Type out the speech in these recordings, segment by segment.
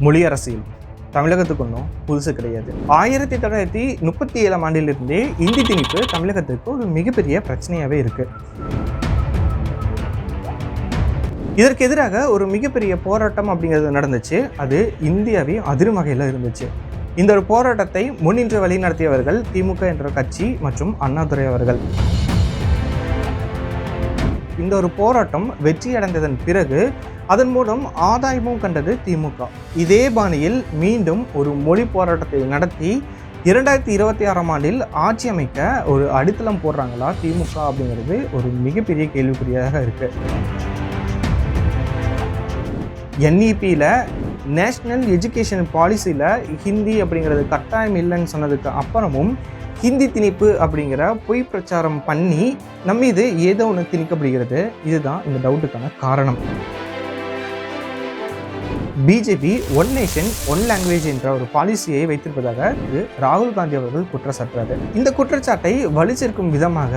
மொழி அரசியல் தமிழகத்துக்கு ஒன்றும் புதுசு கிடையாது. 1937 ஆண்டிலிருந்தே இந்தி திணிப்பு தமிழகத்துக்கு ஒரு மிகப்பெரிய பிரச்சனையாகவே இருக்கு. இதற்கு எதிராக ஒரு மிகப்பெரிய போராட்டம் அப்படிங்கிறது நடந்துச்சு. அது இந்தியாவே அதிரும் வகையில் இருந்துச்சு. இந்த ஒரு போராட்டத்தை முன்னின்று வழிநடத்தியவர்கள் திமுக என்ற கட்சி மற்றும் அண்ணாதுரை அவர்கள். இந்த ஒரு போராட்டம் வெற்றி அடைந்ததன் பிறகு அதன் மூலம் ஆதாயமும் கண்டது திமுக. இதே பாணியில் மீண்டும் ஒரு மொழி போராட்டத்தை நடத்தி 2026 ஆண்டில் ஆட்சி அமைக்க ஒரு அடித்தளம் போடுறாங்களா திமுக அப்படிங்கிறது ஒரு மிகப்பெரிய கேள்விக்குறியாக இருக்கு. NEPயில் நேஷ்னல் எஜுகேஷன் பாலிசியில் ஹிந்தி அப்படிங்கிறது கட்டாயம் இல்லைன்னு சொன்னதுக்கு அப்புறமும் ஹிந்தி திணிப்பு அப்படிங்கிற பொய் பிரச்சாரம் பண்ணி நம்ம இது ஏதோ ஒன்று திணிக்கப்படுகிறது. இதுதான் இந்த டவுட்டுக்கான காரணம். BJP one nation one language என்ற ஒரு பாலிசியை வைத்திருப்பதாக ராகுல் காந்தி அவர்கள் குற்றச்சாட்டுறாரு. இந்த குற்றச்சாட்டை வலிச்சிருக்கும் விதமாக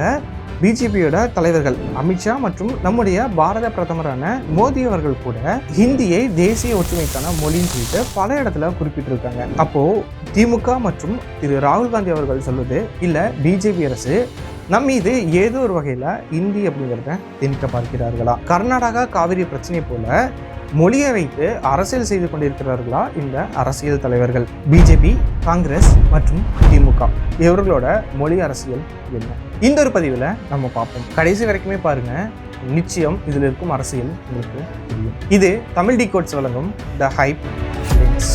பிஜேபியோட தலைவர்கள் அமித்ஷா மற்றும் நம்முடைய பாரத பிரதமரான மோடி அவர்கள் கூட ஹிந்தியை தேசிய ஒற்றுமைக்கான மொழின்னு சொல்லிட்டு பல இடத்துல குறிப்பிட்டிருக்காங்க. அப்போ திமுக மற்றும் திரு ராகுல் காந்தி அவர்கள் சொல்வது இல்லை, பிஜேபி அரசு நம் மீது ஏதோ ஒரு வகையில் ஹிந்தி அப்படிங்கிறத திணிக்க பார்க்கிறார்களா? கர்நாடகா காவிரி பிரச்சனை போல மொழியை வைத்து அரசியல் செய்து கொண்டிருக்கிறார்களா இந்த அரசியல் தலைவர்கள்? பிஜேபி, காங்கிரஸ் மற்றும் திமுக இவர்களோட மொழி அரசியல் என்ன? இந்த ஒரு பதிவில் நம்ம பார்ப்போம். கடைசி வரைக்குமே பாருங்க, நிச்சயம் இதில் இருக்கும் அரசியல் உங்களுக்கு தெரியும். இது தமிழ் டிகோட்ஸ் வழங்கும் த ஹைப் லிங்க்ஸ்.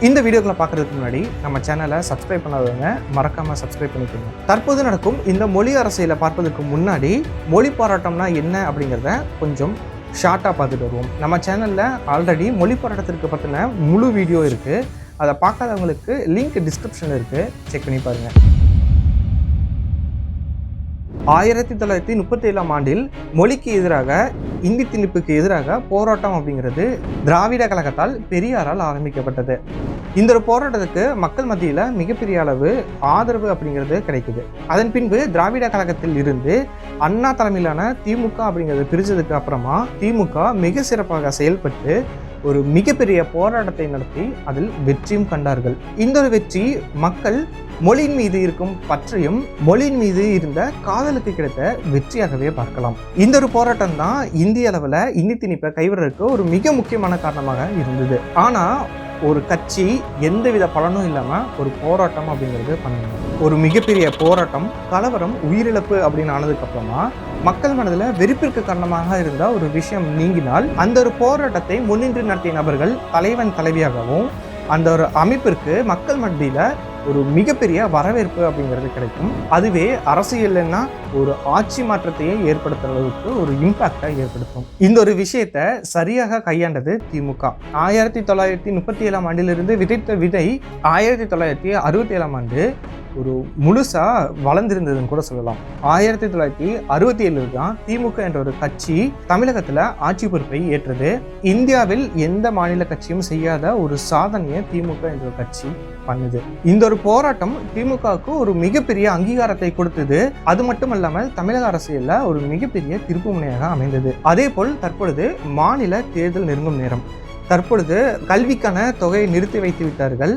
இந்த வீடியோக்களை பார்க்கறதுக்கு முன்னாடி நம்ம சேனலை சப்ஸ்கிரைப் பண்ணாதவங்க மறக்காமல் சப்ஸ்கிரைப் பண்ணிக்கோங்க. தற்போது நடக்கும் இந்த மொழி அரசியலை பார்ப்பதற்கு முன்னாடி மொழி போராட்டம்னா என்ன அப்படிங்கிறத கொஞ்சம் ஷார்ட்டாக பார்த்துட்டு வருவோம். நம்ம சேனலில் ஆல்ரெடி மொழி போராட்டத்திற்கு பற்றின முழு வீடியோ இருக்குது. அதை பார்க்காதவங்களுக்கு லிங்க் டிஸ்கிரிப்ஷனில் இருக்குது, செக் பண்ணி பாருங்கள். 1937 ஆண்டில் மொழிக்கு எதிராக இந்தி திணிப்புக்கு எதிராக போராட்டம் அப்படிங்கிறது திராவிட கழகத்தால் பெரியாரால் ஆரம்பிக்கப்பட்டது. இந்த ஒரு போராட்டத்துக்கு மக்கள் மத்தியில் மிகப்பெரிய அளவு ஆதரவு அப்படிங்கிறது கிடைக்குது. அதன் பின்பு திராவிட கழகத்தில் இருந்து அண்ணா தலைமையிலான திமுக அப்படிங்கிறது பிரிஞ்சதுக்கு அப்புறமா திமுக மிக சிறப்பாக செயல்பட்டு ஒரு மிகப்பெரிய போராட்டத்தை நடத்தி அதில் வெற்றியும் கண்டார்கள். இந்த ஒரு வெற்றி மக்கள் மொழியின் மீது இருக்கும் பற்றையும் மொழியின் மீது இருந்த காதலுக்கு கிடைத்த வெற்றியாகவே பார்க்கலாம். இந்த ஒரு போராட்டம் தான் இந்திய அளவில் இந்தி திணிப்பை கைவிடுறதுக்கு ஒரு மிக முக்கியமான காரணமாக இருந்தது. ஆனால் ஒரு கட்சி எந்தவித பலனும் இல்லாமல் ஒரு போராட்டம் அப்படிங்கிறது பண்ணணும். ஒரு மிகப்பெரிய போராட்டம், கலவரம், உயிரிழப்பு அப்படின்னு ஆனதுக்கப்புறமா மக்கள் மனதில் வெறுப்பிற்கு காரணமாக இருந்த ஒரு விஷயம் நீங்கினால் அந்த ஒரு போராட்டத்தை முன்னின்று நடத்திய நபர்கள் தலைவன் தலைவியாகவும் அந்த ஒரு அமைப்பிற்கு மக்கள் மத்தியில் ஒரு மிகப்பெரிய வரவேற்பு அப்படிங்கிறது கிடைக்கும். அதுவே அரசியல்னா ஒரு ஆட்சி மாற்றத்தையே ஏற்படுத்துற அளவுக்கு ஒரு இம்பாக்டை ஏற்படுத்தும். இந்த ஒரு விஷயத்தை சரியாக கையாண்டது திமுக. 1937 ஆண்டிலிருந்து விதைத்த விதை 1967 ஆண்டு ஒரு முழுசா வளர்ந்திருந்ததுன்னு கூட சொல்லலாம். 1967 தான் திமுக என்ற ஒரு கட்சி தமிழகத்துல ஆட்சி பொறுப்பை ஏற்றது. இந்தியாவில் எந்த மாநில கட்சியும் செய்யாத ஒரு சாதனையை திமுக என்ற ஒரு கட்சி பண்ணுது. இந்த ஒரு போராட்டம் திமுகவுக்கு ஒரு மிகப்பெரிய அங்கீகாரத்தை கொடுத்தது. அது மட்டும் இல்லாமல் தமிழக அரசியல்ல ஒரு மிகப்பெரிய திருப்பு முனையாக அமைந்தது. அதே போல் தற்பொழுது மாநில தேர்தல் நெருங்கும் நேரம். தற்பொழுது கல்விக்கான தொகையை நிறுத்தி வைத்து விட்டார்கள்.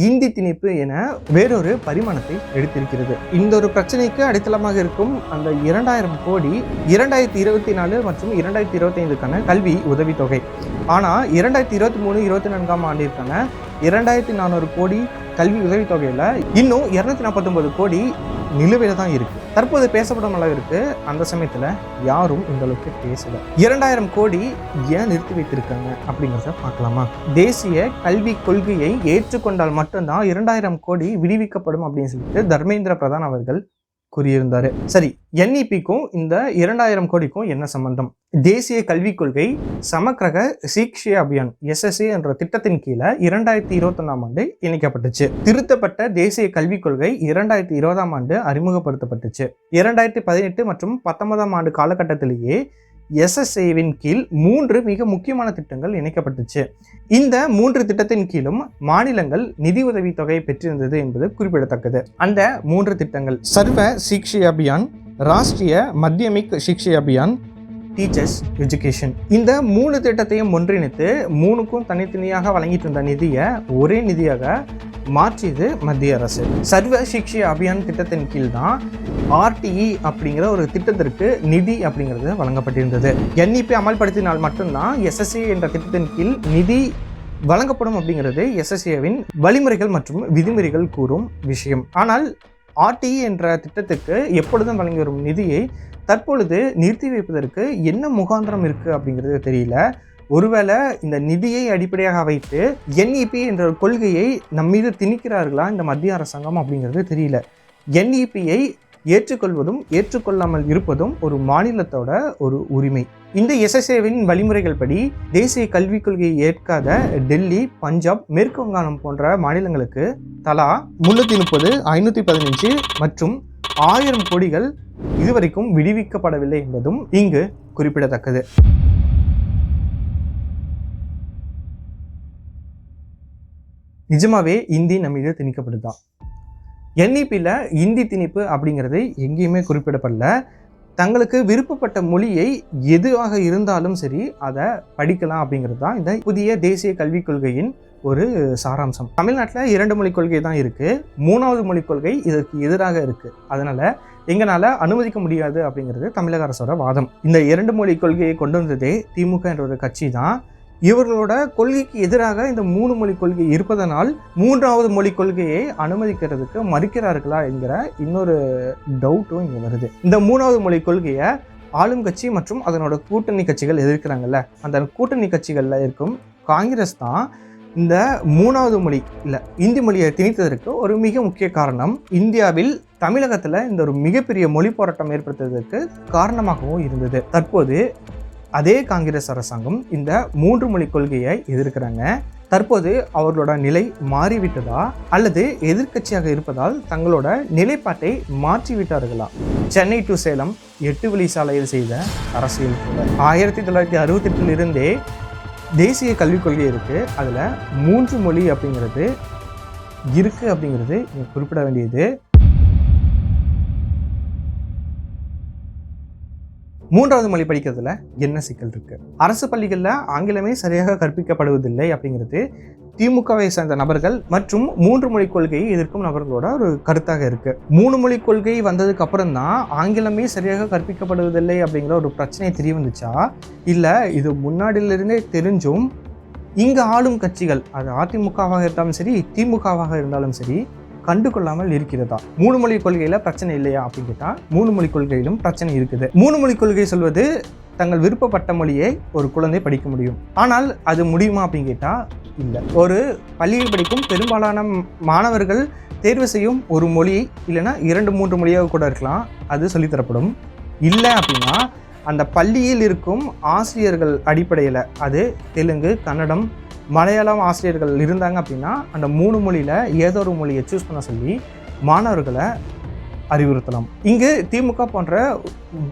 இந்தி திணிப்பு என வேறொரு பரிமாணத்தை எடுத்திருக்கிறது. இந்த ஒரு பிரச்சனைக்கு அடித்தளமாக இருக்கும் அந்த 2000 கோடி 2024 மற்றும் 2025க்கான கல்வி உதவித்தொகை. ஆனால் 2023-24 ஆண்டிற்கான 2400 கோடி கல்வி உதவித்தொகையில் இன்னும் 249 கோடி நிலுவையில் தான் இருக்கு. தற்போது பேசப்படும் அளவிற்கு அந்த சமயத்தில் யாரும் இந்த அளவுக்கு பேசல. 2000 கோடி ஏன் நிறுத்தி வைத்திருக்காங்க அப்படிங்கிறத பார்க்கலாமா? தேசிய கல்வி கொள்கையை ஏற்றுக்கொண்டால் மட்டும்தான் 2000 கோடி விடுவிக்கப்படும் அப்படின்னு சொல்லிட்டு தர்மேந்திர பிரதான் அவர்கள் கூறியிருந்தாரு. சரி, NEPக்கும் இந்த 2000 கோடிக்கும் என்ன சம்பந்தம்? தேசிய கல்விக் கொள்கை சமக்கிரக சிக்ஷா அபியான் SSA என்ற திட்டத்தின் கீழே 2021 ஆண்டு இணைக்கப்பட்டுச்சு. திருத்தப்பட்ட தேசிய கல்விக் கொள்கை 2020 ஆண்டு அறிமுகப்படுத்தப்பட்டுச்சு. 2018 மற்றும் 19 ஆண்டு காலகட்டத்திலேயே SSAவின் கீழ் 3 மிக முக்கியமான திட்டங்கள் இணைக்கப்பட்டுச்சு. இந்த 3 திட்டத்தின் கீழும் மாநிலங்கள் நிதி உதவி தொகையை பெற்றிருந்தது என்பது குறிப்பிடத்தக்கது. அந்த 3 திட்டங்கள் சர்வ சிக்ஷா அபியான், ராஷ்டிரிய மத்தியமிக் சிக்ஷா அபியான், டீச்சர்ஸ் எஜுகேஷன். இந்த 3 திட்டத்தையும் ஒன்றிணைத்து 3க்கும் தனித்தனியாக வழங்கிட்டு இருந்த நிதியை ஒரே நிதியாக மாற்றியது மத்திய அரசு. சர்வ சிக்ஷா அபியான் திட்டத்தின் கீழ் தான் RTE அப்படிங்கிற ஒரு திட்டத்திற்கு நிதி அப்படிங்கிறது வழங்கப்பட்டிருந்தது. NEP அமல்படுத்தினால் மட்டும்தான் SSA என்ற திட்டத்தின் கீழ் நிதி வழங்கப்படும் அப்படிங்கிறது SSAவின் வழிமுறைகள் மற்றும் விதிமுறைகள் கூறும் விஷயம். ஆனால் RTE என்ற திட்டத்துக்கு எப்பொழுதும் வழங்கி வரும் நிதியை தற்பொழுது நிறுத்தி வைப்பதற்கு என்ன முகாந்திரம் இருக்குது அப்படிங்கிறது தெரியல. ஒருவேளை இந்த நிதியை அடிப்படையாக வைத்து NEP என்ற கொள்கையை நம்மீது திணிக்கிறார்களா இந்த மத்திய அரசாங்கம் அப்படிங்கிறது தெரியல. NEPயை ஏற்றுக்கொள்வதும் ஏற்றுக்கொள்ளாமல் இருப்பதும் ஒரு மாநிலத்தோட ஒரு உரிமை. இந்த SSAவின் வழிமுறைகள் படி தேசிய கல்விக் கொள்கையை ஏற்காத டெல்லி, பஞ்சாப், மேற்கு வங்காளம் போன்ற மாநிலங்களுக்கு தலா 330, 515 மற்றும் 1000 கோடிகள் இதுவரைக்கும் விடுவிக்கப்படவில்லை என்பதும் இங்கு குறிப்பிடத்தக்கது. நிஜமாவே இந்தி நம்ம மீது திணிக்கப்படுதா? NEPயில் இந்தி திணிப்பு அப்படிங்கிறது எங்கேயுமே குறிப்பிடப்படல. தங்களுக்கு விருப்பப்பட்ட மொழியை எதுவாக இருந்தாலும் சரி அதை படிக்கலாம் அப்படிங்கிறது தான் இந்த புதிய தேசிய கல்விக் கொள்கையின் ஒரு சாராம்சம். தமிழ்நாட்டில் 2 மொழிக் கொள்கை தான் இருக்குது. 3வது மொழிக் கொள்கை இதற்கு எதிராக இருக்குது. அதனால் எங்களால் அனுமதிக்க முடியாது அப்படிங்கிறது தமிழக அரசோட வாதம். இந்த 2 மொழிக் கொள்கையை கொண்டு வந்ததே திமுக என்ற ஒரு கட்சி தான். இவர்களோட கொள்கைக்கு எதிராக இந்த 3 மொழிக் கொள்கை இருப்பதனால் 3வது மொழிக் கொள்கையை அனுமதிக்கிறதுக்கு மறுக்கிறார்களா என்கிற இன்னொரு டவுட்டும் இங்கே வருது. இந்த 3வது மொழிக் கொள்கையை ஆளும் கட்சி மற்றும் அதனோட கூட்டணி கட்சிகள் எதிர்க்கிறாங்கல்ல, அந்த கூட்டணி கட்சிகளில் இருக்கும் காங்கிரஸ் தான் இந்த 3வது மொழி இல்லை இந்தி மொழியை திணித்ததற்கு ஒரு மிக முக்கிய காரணம். இந்தியாவில் தமிழகத்தில் இந்த ஒரு மிகப்பெரிய மொழி போராட்டம் ஏற்படுத்துவதற்கு காரணமாகவும் இருந்தது. தற்போது அதே காங்கிரஸ் அரசாங்கம் இந்த 3 மொழிக் கொள்கையை எதிர்க்கிறாங்க. தற்போது அவர்களோட நிலை மாறிவிட்டதா அல்லது எதிர்க்கட்சியாக இருப்பதால் தங்களோட நிலைப்பாட்டை மாற்றிவிட்டார்களா? சென்னை டு சேலம் 8 வழி சாலையில் செய்த அரசியல் கூட 1968 இருந்தே தேசிய கல்விக் கொள்கை இருக்குது. அதில் 3 மொழி அப்படிங்கிறது இருக்குது அப்படிங்கிறது குறிப்பிட வேண்டியது. 3வது மொழி படிக்கிறதுல என்ன சிக்கல் இருக்குது? அரசு பள்ளிகளில் ஆங்கிலமே சரியாக கற்பிக்கப்படுவதில்லை அப்படிங்கிறது திமுகவை சேர்ந்த நபர்கள் மற்றும் 3 மொழிக் கொள்கையை எதிர்க்கும் நபர்களோட ஒரு கருத்தாக இருக்குது. 3 மொழிக் கொள்கை வந்ததுக்கு அப்புறம் தான் ஆங்கிலமே சரியாக கற்பிக்கப்படுவதில்லை அப்படிங்கிற ஒரு பிரச்சனை தெரிய வந்துச்சா, இல்லை இது முன்னாடியிலிருந்தே தெரிஞ்சும் இங்கே ஆளும் கட்சிகள் அது அதிமுகவாக இருந்தாலும் சரி திமுகவாக இருந்தாலும் சரி கண்டுகொள்ளாமல் இருக்கிறதா? 3 மொழிக் கொள்கையில் பிரச்சனை இல்லையா அப்படின்னு கேட்டால் 3 மொழிக் கொள்கையிலும் பிரச்சனை இருக்குது. 3 மொழிக் கொள்கை சொல்வது தங்கள் விருப்பப்பட்ட மொழியை ஒரு குழந்தை படிக்க முடியும். ஆனால் அது முடியுமா அப்படின்னு கேட்டால் இல்லை. ஒரு பள்ளியில் படிக்கும் பெரும்பாலான மாணவர்கள் தேர்வு செய்யும் ஒரு மொழி இல்லைன்னா 2-3 மொழியாக கூட இருக்கலாம், அது சொல்லித்தரப்படும். இல்லை அப்படின்னா அந்த பள்ளியில் இருக்கும் ஆசிரியர்கள் அடிப்படையில் அது தெலுங்கு, கன்னடம், மலையாளம் ஆசிரியர்கள் இருந்தாங்க அப்படின்னா அந்த 3 மொழியில் ஏதோ ஒரு மொழியை சூஸ் பண்ண சொல்லி மாணவர்களை அறிவுறுத்தலாம். இங்கு திமுக போன்ற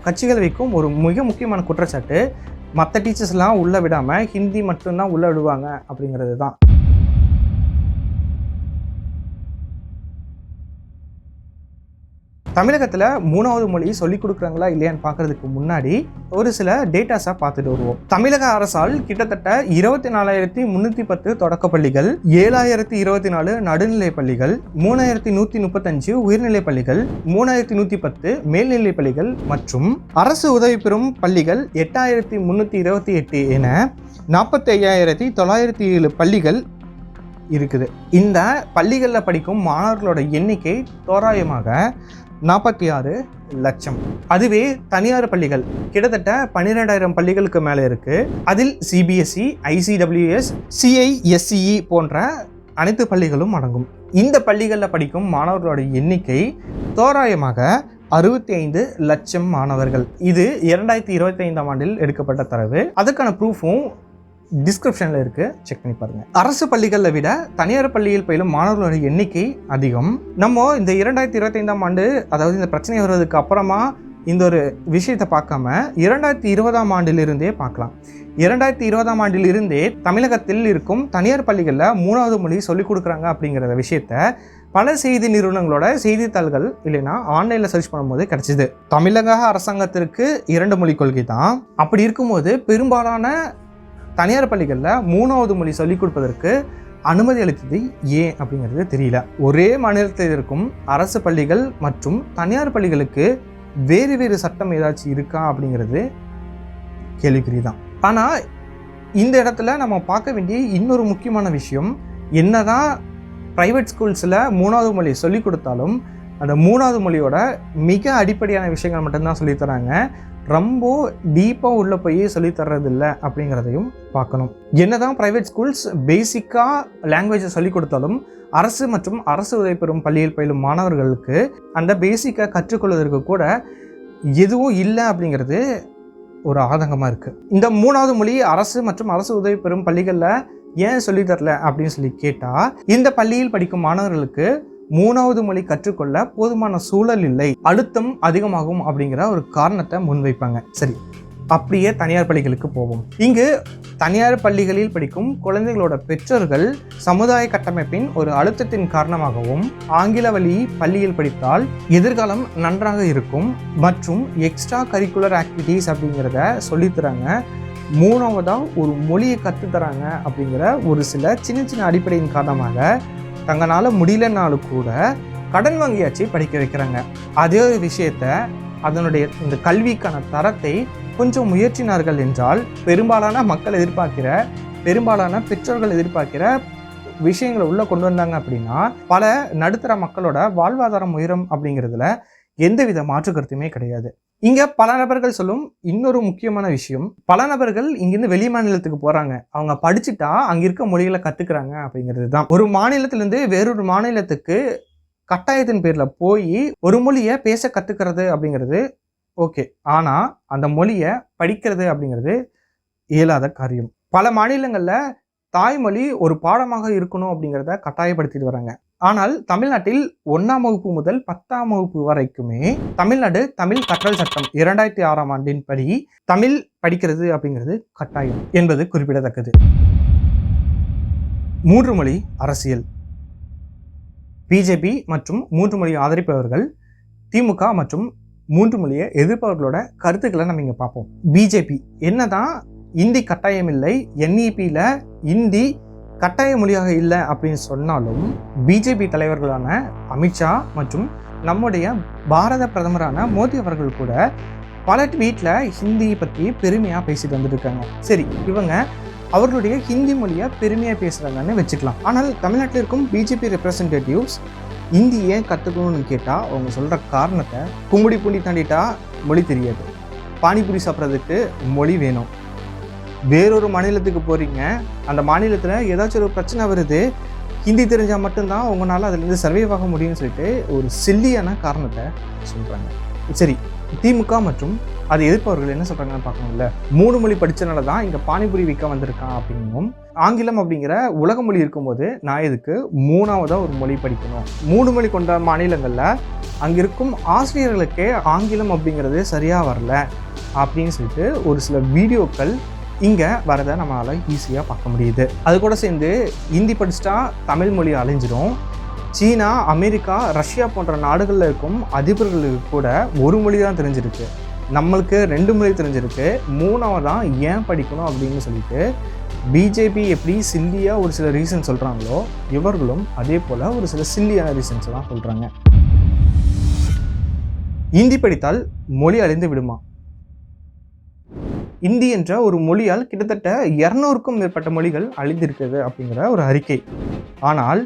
கட்சிகள் வைக்கும் ஒரு மிக முக்கியமான குற்றச்சாட்டு மற்ற டீச்சர்ஸ்லாம் உள்ளே விடாமல் ஹிந்தி மட்டும்தான் உள்ளே விடுவாங்க அப்படிங்கிறது தான். தமிழகத்தில் 3வது மொழி சொல்லிக் கொடுக்குறாங்களா இல்லையான்னு பார்க்கறதுக்கு முன்னாடி ஒரு சில டேட்டாஸாக பார்த்துட்டு வருவோம். தமிழக அரசால் கிட்டத்தட்ட 24,310 தொடக்க பள்ளிகள், 7,024 நடுநிலை பள்ளிகள், 3,135 உயர்நிலை பள்ளிகள், 3,110 மேல்நிலை பள்ளிகள் மற்றும் அரசு உதவி பெறும் பள்ளிகள் 8,328 என 45,907 பள்ளிகள் இருக்குது. இந்த பள்ளிகளில் படிக்கும் மாணவர்களோட எண்ணிக்கை தோராயமாக 46 லட்சம். அதுவே தனியார் பள்ளிகள் கிட்டத்தட்ட 12,000 பள்ளிகளுக்கு மேலே இருக்குது. அதில் CBSE, ICWS, CISCE போன்ற அனைத்து பள்ளிகளும் அடங்கும். இந்த பள்ளிகளில் படிக்கும் மாணவர்களோட எண்ணிக்கை தோராயமாக 65 லட்சம் மாணவர்கள். இது 2025ஆம் ஆண்டில் எடுக்கப்பட்ட தரவு. அதுக்கான ப்ரூஃபும் டிஸ்கிரிப்ஷனில் இருக்குது, செக் பண்ணி பாருங்கள். அரசு பள்ளிகளை விட தனியார் பள்ளியில் பயிலும் மாணவர்களோட எண்ணிக்கை அதிகம். நம்ம இந்த 2025ஆம் ஆண்டு அதாவது இந்த பிரச்சனை வருவதுக்கு அப்புறமா இந்த ஒரு விஷயத்தை பார்க்காம 2020ஆம் ஆண்டிலிருந்தே பார்க்கலாம். 2020ஆம் ஆண்டிலிருந்தே தமிழகத்தில் இருக்கும் தனியார் பள்ளிகளில் 3வது மொழி சொல்லிக் கொடுக்குறாங்க அப்படிங்கிற விஷயத்த பல செய்தி நிறுவனங்களோட செய்தித்தாள்கள் இல்லைன்னா ஆன்லைனில் சர்ச் பண்ணும்போது கிடைச்சிது. தமிழக அரசாங்கத்திற்கு 2 மொழி கொள்கை தான். அப்படி இருக்கும்போது பெரும்பாலான தனியார் பள்ளிகளில் 3வது மொழி சொல்லிக் கொடுப்பதற்கு அனுமதி அளித்தது ஏன் அப்படிங்கிறது தெரியல. ஒரே மாநிலத்தில் இருக்கும் அரசு பள்ளிகள் மற்றும் தனியார் பள்ளிகளுக்கு வேறு வேறு சட்டம் ஏதாச்சும் இருக்கா அப்படிங்கிறது கேள்விக்குறி தான். ஆனால் இந்த இடத்துல நம்ம பார்க்க வேண்டிய இன்னொரு முக்கியமான விஷயம், என்னதான் ப்ரைவேட் ஸ்கூல்ஸில் 3வது மொழி சொல்லிக் கொடுத்தாலும் அந்த 3வது மொழியோட மிக அடிப்படையான விஷயங்கள் மட்டும்தான் சொல்லித்தராங்க. ரொம்ப டீப்பாக உள்ளே போய் சொல்லித்தர்றதில்லை அப்படிங்கிறதையும் பார்க்கணும். என்னதான் ப்ரைவேட் ஸ்கூல்ஸ் பேசிக்காக லாங்குவேஜை சொல்லிக் கொடுத்தாலும் அரசு மற்றும் அரசு உதவி பெறும் பள்ளியில் பயிலும் மாணவர்களுக்கு அந்த பேசிக்காக கற்றுக்கொள்வதற்கு கூட எதுவும் இல்லை அப்படிங்கிறது ஒரு ஆதங்கமாக இருக்குது. இந்த 3வது மொழி அரசு மற்றும் அரசு உதவி பெறும் பள்ளிகளில் ஏன் சொல்லித்தரல அப்படின்னு சொல்லி கேட்டால், இந்த பள்ளியில் படிக்கும் மாணவர்களுக்கு 3வது மொழி கற்றுக்கொள்ள போதுமான சூழல் இல்லை, அழுத்தம் அதிகமாகும் அப்படிங்கிற ஒரு காரணத்தை முன்வைப்பாங்க. சரி, அப்படியே தனியார் பள்ளிகளுக்கு போவோம். இங்கு தனியார் பள்ளிகளில் படிக்கும் குழந்தைகளோட பெற்றோர்கள் சமுதாய கட்டமைப்பின் ஒரு அழுத்தத்தின் காரணமாகவும் ஆங்கில வழி பள்ளியில் படித்தால் எதிர்காலம் நன்றாக இருக்கும் மற்றும் எக்ஸ்ட்ரா கரிக்குலர் ஆக்டிவிட்டீஸ் அப்படிங்கிறத சொல்லித்தராங்க. 3வதாக ஒரு மொழியை கற்றுத்தராங்க அப்படிங்கிற ஒரு சில சின்ன சின்ன அடிப்படையின் காரணமாக தங்களால் முடியலனாலும் கூட கடன் வாங்கியாச்சு படிக்க வைக்கிறாங்க. அதே ஒரு விஷயத்த அதனுடைய இந்த கல்விக்கான தரத்தை கொஞ்சம் முயற்சினார்கள் என்றால் பெரும்பாலான மக்கள் எதிர்பார்க்கிற, பெரும்பாலான பெற்றோர்கள் எதிர்பார்க்கிற விஷயங்களை உள்ளே கொண்டு வந்தாங்க அப்படின்னா பல நடுத்தர மக்களோட வாழ்வாதாரம் உயரும் அப்படிங்கிறதுல எந்தவித மாற்று கருத்துமே கிடையாது. இங்க பல நபர்கள் சொல்லும் இன்னொரு முக்கியமான விஷயம், பல நபர்கள் இங்கிருந்து வெளி மாநிலத்துக்கு போறாங்க, அவங்க படிச்சுட்டா அங்க இருக்க மொழிகளை கத்துக்கிறாங்க அப்படிங்கிறது தான். ஒரு மாநிலத்திலிருந்து வேறொரு மாநிலத்துக்கு கட்டாயத்தின் பேர்ல போய் ஒரு மொழியை பேச கத்துக்கிறது அப்படிங்கிறது ஓகே, ஆனா அந்த மொழியை படிக்கிறது அப்படிங்கிறது இயலாத காரியம். பல மாநிலங்கள்ல தாய்மொழி ஒரு பாடமாக இருக்கணும் அப்படிங்கிறத கட்டாயப்படுத்திட்டு வராங்க. ஆனால் தமிழ்நாட்டில் 1ஆம் வகுப்பு முதல் 10ஆம் வகுப்பு வரைக்குமே தமிழ்நாடு தமிழ் கற்றல் சட்டம் 2006ஆம் ஆண்டின் படி தமிழ் படிக்கிறது அப்படிங்கிறது கட்டாயம் என்பது குறிப்பிடத்தக்கது. 3 மொழி அரசியல். பிஜேபி மற்றும் 3 மொழி ஆதரிப்பவர்கள், திமுக மற்றும் 3 மொழியை எதிர்ப்பவர்களோட கருத்துக்களை நம்ம இங்க பார்ப்போம். பிஜேபி என்னதான் இந்தி கட்டாயம் இல்லை, NEP-ல இந்தி கட்டாய மொழியாக இல்லை அப்படின்னு சொன்னாலும் பிஜேபி தலைவர்களான அமித்ஷா மற்றும் நம்முடைய பாரத பிரதமரான மோடி அவர்கள் கூட பல ட்வீட்டில் ஹிந்தியை பற்றி பெருமையாக பேசிட்டு வந்துருக்காங்க. சரி, இவங்க அவர்களுடைய ஹிந்தி மொழியை பெருமையாக பேசுகிறாங்கன்னு வச்சுக்கலாம். ஆனால் தமிழ்நாட்டில் இருக்கும் பிஜேபி ரெப்ரசன்டேட்டிவ்ஸ் ஹிந்தி ஏன் கற்றுக்கணும்னு கேட்டால் அவங்க சொல்கிற காரணத்தை, கும்முடி பூண்டி தாண்டிட்டா மொழி தெரியாது, பானிபூரி சாப்பிட்றதுக்கு மொழி வேணும், வேறொரு மாநிலத்துக்கு போகிறீங்க, அந்த மாநிலத்தில் ஏதாச்சும் ஒரு பிரச்சனை வருது, ஹிந்தி தெரிஞ்சால் மட்டும்தான் உங்களால் அதுலேருந்து சர்வைவ் ஆக முடியும்னு சொல்லிட்டு ஒரு சில்லியான காரணத்தை சொல்கிறாங்க. சரி, திமுக மற்றும் அதை எதிர்ப்பவர்கள் என்ன சொல்கிறாங்கன்னு பார்க்கணும்ல. 3 மொழி படித்தனால தான் இங்கே பானிபூரி விற்க வந்திருக்கான் அப்படின்னும், ஆங்கிலம் அப்படிங்கிற உலக மொழி இருக்கும்போது நான் இதுக்கு 3ஆவதாக ஒரு மொழி படிக்கணும், 3 மொழி கொண்ட மாநிலங்களில் அங்கே இருக்கும் ஆசிரியர்களுக்கே ஆங்கிலம் அப்படிங்கிறது சரியாக வரல அப்படின்னு சொல்லிட்டு ஒரு சில வீடியோக்கள் இங்கே வரதை நம்மளால் ஈஸியாக பார்க்க முடியுது. அது கூட சேர்ந்து ஹிந்தி படிச்சுட்டா தமிழ் மொழி அழிஞ்சிடும். சீனா, அமெரிக்கா, ரஷ்யா போன்ற நாடுகளில் இருக்கும் அதிபர்களுக்கு கூட ஒரு மொழி தான் தெரிஞ்சிருக்கு, நம்மளுக்கு 2 மொழி தெரிஞ்சிருக்கு, 3ஆவதான் ஏன் படிக்கணும் அப்படின்னு சொல்லிட்டு பிஜேபி எப்படி சில்லியாக ஒரு சில ரீசன் சொல்கிறாங்களோ இவர்களும் அதே போல் ஒரு சில சில்லியான ரீசன்ஸ் எல்லாம் சொல்கிறாங்க. ஹிந்தி படித்தால் மொழி அழிந்து விடுமா? இந்தி என்ற ஒரு மொழியால் கிட்டத்தட்ட 200க்கும் மேற்பட்ட மொழிகள் அழிந்திருக்கிறது அப்படிங்கிற ஒரு அறிக்கை. ஆனால்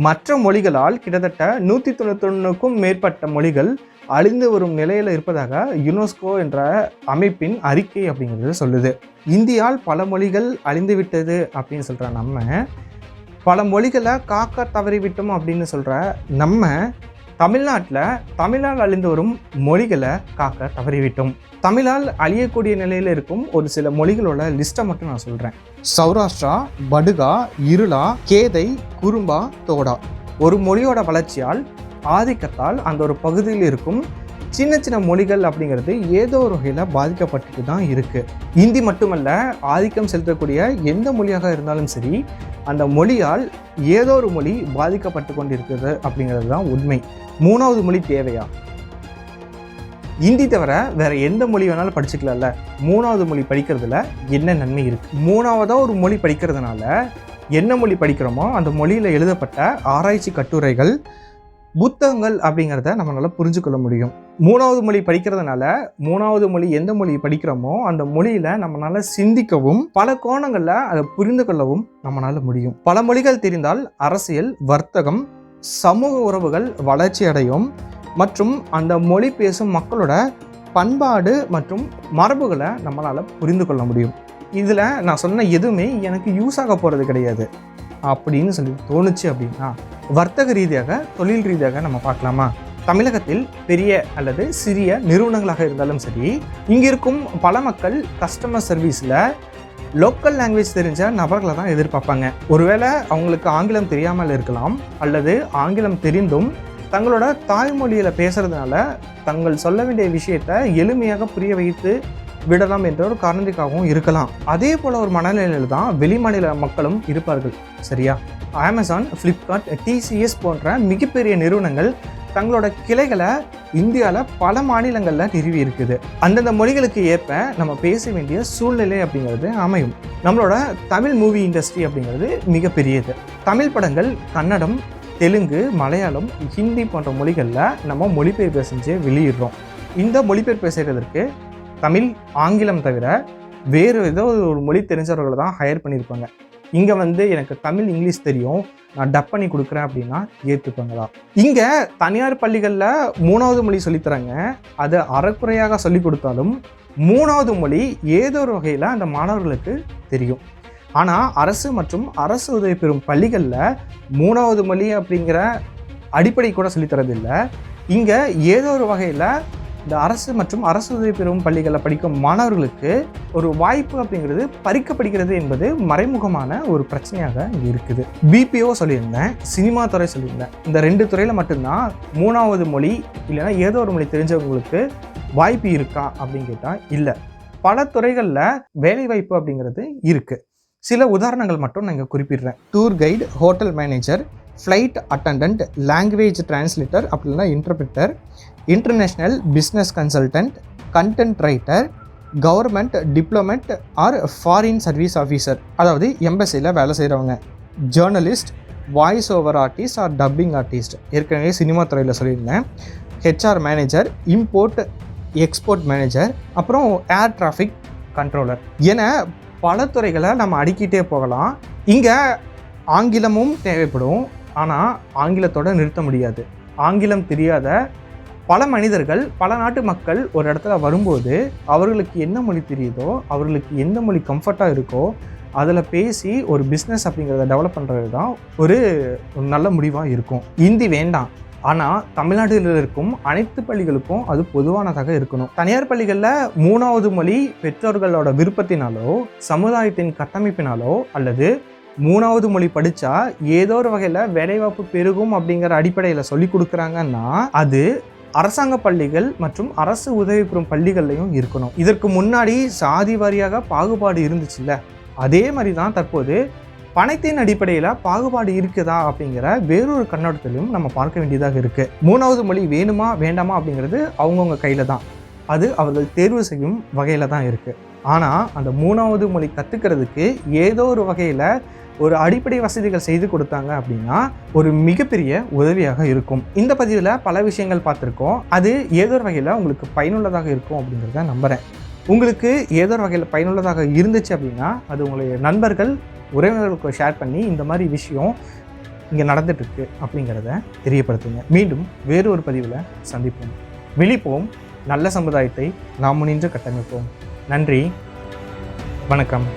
மற்ற மொழிகளால் கிட்டத்தட்ட 191க்கும் மேற்பட்ட மொழிகள் அழிந்து வரும் நிலையில் இருப்பதாக யுனெஸ்கோ என்ற அமைப்பின் அறிக்கை அப்படிங்கிறது சொல்லுது. இந்தியால் பல மொழிகள் அழிந்து விட்டது அப்படின்னு சொல்கிற நம்ம, பல மொழிகளை காக்க தவறிவிட்டோம் அப்படின்னு சொல்கிற நம்ம தமிழால் அழிந்து வரும் மொழிகளை காக்க தவறிவிட்டோம். தமிழால் அழியக்கூடிய நிலையில் இருக்கும் ஒரு சில மொழிகளோட லிஸ்ட்டை மட்டும் நான் சொல்கிறேன். சௌராஷ்டிரா, படுகா, இருளா, கேதை, குறும்பா, தோடா. ஒரு மொழியோட வளர்ச்சியால், ஆதிக்கத்தால் அந்த ஒரு பகுதியில் இருக்கும் சின்ன சின்ன மொழிகள் அப்படிங்கிறது ஏதோ ஒரு வகையில் பாதிக்கப்பட்டு தான் இருக்குது. இந்தி மட்டுமல்ல, ஆதிக்கம் செலுத்தக்கூடிய எந்த மொழியாக இருந்தாலும் சரி, அந்த மொழியால் ஏதோ ஒரு மொழி பாதிக்கப்பட்டு கொண்டிருக்கிறது அப்படிங்கிறது தான் உண்மை. 3வது மொழி தேவையா? இந்தி தவிர வேற எந்த மொழி வேணாலும் படிச்சுக்கலாம்ல. 3வது மொழி படிக்கிறதுல என்ன நன்மை இருக்குது? 3வதா ஒரு மொழி படிக்கிறதுனால என்ன மொழி படிக்கிறோமோ அந்த மொழியில் எழுதப்பட்ட ஆராய்ச்சி கட்டுரைகள், புத்தகங்கள் அப்படிங்கிறத நம்மளால் புரிஞ்சு கொள்ள முடியும். 3வது மொழி படிக்கிறதுனால 3வது மொழி எந்த மொழி படிக்கிறோமோ அந்த மொழியில் நம்மளால் சிந்திக்கவும் பல கோணங்களில் அதை புரிந்து கொள்ளவும் நம்மளால் முடியும். பல மொழிகள் தெரிந்தால் அரசியல், வர்த்தகம், சமூக உறவுகள் வளர்ச்சி அடையும் மற்றும் அந்த மொழி பேசும் மக்களோட பண்பாடு மற்றும் மரபுகளை நம்மளால் புரிந்து கொள்ள முடியும். இதில் நான் சொன்ன எதுவுமே எனக்கு யூஸ் ஆக போகிறது கிடையாது அப்படின்னு சொல்லி தோணுச்சு அப்படின்னா, வர்த்தக ரீதியாக, தொழில் ரீதியாக நம்ம பார்க்கலாமா? தமிழகத்தில் பெரிய அல்லது சிறிய நிறுவனங்களாக இருந்தாலும் சரி, இங்கே இருக்கும் பல மக்கள் கஸ்டமர் சர்வீஸில் லோக்கல் லாங்குவேஜ் தெரிஞ்ச நபர்களை தான் எதிர்பார்ப்பாங்க. ஒருவேளை அவங்களுக்கு ஆங்கிலம் தெரியாமல் இருக்கலாம், அல்லது ஆங்கிலம் தெரிந்தும் தங்களோட தாய்மொழியில் பேசுறதுனால தங்கள் சொல்ல வேண்டிய விஷயத்தை எளிமையாக புரிய வைத்து விடலாம் என்ற ஒரு காரணத்துக்காகவும் இருக்கலாம். அதே போல ஒரு மனநிலையில் தான் வெளிமாநில மக்களும் இருப்பார்கள். சரியா? அமேசான், ஃப்ளிப்கார்ட், TCS போன்ற மிகப்பெரிய நிறுவனங்கள் தங்களோட கிளைகளை இந்தியாவில் பல மாநிலங்களில் நிறுவி இருக்குது. அந்தந்த மொழிகளுக்கு ஏற்ப நம்ம பேச வேண்டிய சூழ்நிலை அப்படிங்கிறது அமையும். நம்மளோட தமிழ் மூவி இண்டஸ்ட்ரி அப்படிங்கிறது மிகப்பெரியது. தமிழ் படங்கள் கன்னடம், தெலுங்கு, மலையாளம், ஹிந்தி போன்ற மொழிகளில் நம்ம மொழிபெயர்ப்பு செஞ்சு வெளியிடுறோம். இந்த மொழிபெயர்ப்பு செய்கிறதற்கு தமிழ், ஆங்கிலம் தவிர வேறு ஏதோ ஒரு மொழி தெரிஞ்சவர்களை தான் ஹையர் பண்ணியிருப்பாங்க. இங்கே வந்து எனக்கு தமிழ், இங்கிலீஷ் தெரியும், நான் டப் பண்ணி கொடுக்குறேன் அப்படின்னா ஏற்றுப்பாங்களா? இங்கே தனியார் பள்ளிகளில் 3வது மொழி சொல்லித்தராங்க. அதை அறக்குறையாக சொல்லி கொடுத்தாலும் 3வது மொழி ஏதோ ஒரு வகையில் அந்த மாணவர்களுக்கு தெரியும். ஆனால் அரசு மற்றும் அரசு உதவி பெறும் பள்ளிகளில் 3வது மொழி அப்படிங்கிற அடிப்படை கூட சொல்லித்தரதில்லை. இங்கே ஏதோ ஒரு வகையில் இந்த அரசு மற்றும் அரசு உதவி பெறும் பள்ளிகளில் படிக்கும் மாணவர்களுக்கு ஒரு வாய்ப்பு அப்படிங்கிறது பறிக்கப்படுகிறது என்பது மறைமுகமான ஒரு பிரச்சனையாக இங்கே இருக்குது. BPO சொல்லியிருந்தேன், சினிமா துறை சொல்லியிருந்தேன். இந்த 2 துறையில் மட்டும்தான் 3வது மொழி இல்லைன்னா ஏதோ ஒரு மொழி தெரிஞ்சவங்களுக்கு வாய்ப்பு இருக்கா அப்படின்னு கேட்டால் இல்லை. பல துறைகளில் வேலை வாய்ப்பு அப்படிங்கிறது இருக்குது. சில உதாரணங்கள் மட்டும் நான் இங்கே குறிப்பிடுறேன். Tour guide, hotel manager, flight attendant, language translator அப்படின்னா interpreter, international business consultant, content writer, government diplomat or foreign service officer, அதாவது எம்பசியில் வேலை செய்கிறவங்க, journalist, voice over artist or dubbing artist, ஏற்கனவே சினிமா துறையில் சொல்லியிருந்தேன், HR manager, import export manager, அப்புறம் air traffic controller என பல துறைகளை நம்ம அடுக்கிட்டே போகலாம். இங்கே ஆங்கிலமும் தேவைப்படும், ஆனால் ஆங்கிலத்தோடு நிறுத்த முடியாது. ஆங்கிலம் தெரியாத பல மனிதர்கள், பல நாட்டு மக்கள் ஒரு இடத்துல வரும்போது அவர்களுக்கு என்ன மொழி தெரியுதோ, அவர்களுக்கு எந்த மொழி கம்ஃபர்ட்டாக இருக்கோ அதில் பேசி ஒரு பிஸ்னஸ் அப்படிங்கிறத டெவலப் பண்ணுறது தான் ஒரு நல்ல முடிவாக இருக்கும். ஹிந்தி வேண்டாம், ஆனால் தமிழ்நாட்டில் இருக்கும் அனைத்து பள்ளிகளுக்கும் அது பொதுவானதாக இருக்கணும். தனியார் பள்ளிகளில் 3வது மொழி பெற்றோர்களோட விருப்பத்தினாலோ, சமுதாயத்தின் கட்டமைப்பினாலோ, அல்லது 3வது மொழி படித்தா ஏதோ ஒரு வகையில் வேலைவாய்ப்பு பெருகும் அப்படிங்கிற அடிப்படையில் சொல்லி கொடுக்குறாங்கன்னா அது அரசாங்க பள்ளிகள் மற்றும் அரசு உதவி பெறும் பள்ளிகள்லையும் இருக்கணும். இதற்கு முன்னாடி சாதி வாரியாக பாகுபாடு இருந்துச்சுல்ல, அதே மாதிரி தான் தற்போது பணத்தின் அடிப்படையில் பாகுபாடு இருக்குதா அப்படிங்கிற வேறொரு கண்ணோட்டத்திலும் நம்ம பார்க்க வேண்டியதாக இருக்குது. 3வது மொழி வேணுமா வேண்டாமா அப்படிங்கிறது அவங்கவுங்க கையில் தான், அது அவர்கள் தேர்வு செய்யும் வகையில் தான் இருக்குது. ஆனால் அந்த 3வது மொழி கற்றுக்கிறதுக்கு ஏதோ ஒரு வகையில் ஒரு அடிப்படை வசதிகள் செய்து கொடுத்தாங்க அப்படின்னா ஒரு மிகப்பெரிய உதவியாக இருக்கும். இந்த பதிவில் பல விஷயங்கள் பார்த்துருக்கோம். அது ஏதோ ஒரு வகையில் உங்களுக்கு பயனுள்ளதாக இருக்கும் அப்படிங்கிறத நம்புகிறேன். உங்களுக்கு ஏதோ ஒரு வகையில் பயனுள்ளதாக இருந்துச்சு அப்படின்னா அது உங்களுடைய நண்பர்கள், உறவினர்களுக்கு ஷேர் பண்ணி இந்த மாதிரி விஷயம் இங்கே நடந்துட்டுருக்கு அப்படிங்கிறத தெரியப்படுத்துங்க. மீண்டும் வேறு ஒரு பதிவில் சந்திப்போம். விழிப்போம், நல்ல சமுதாயத்தை நாம் முன்னின்று கட்டமைப்போம். நன்றி, வணக்கம்.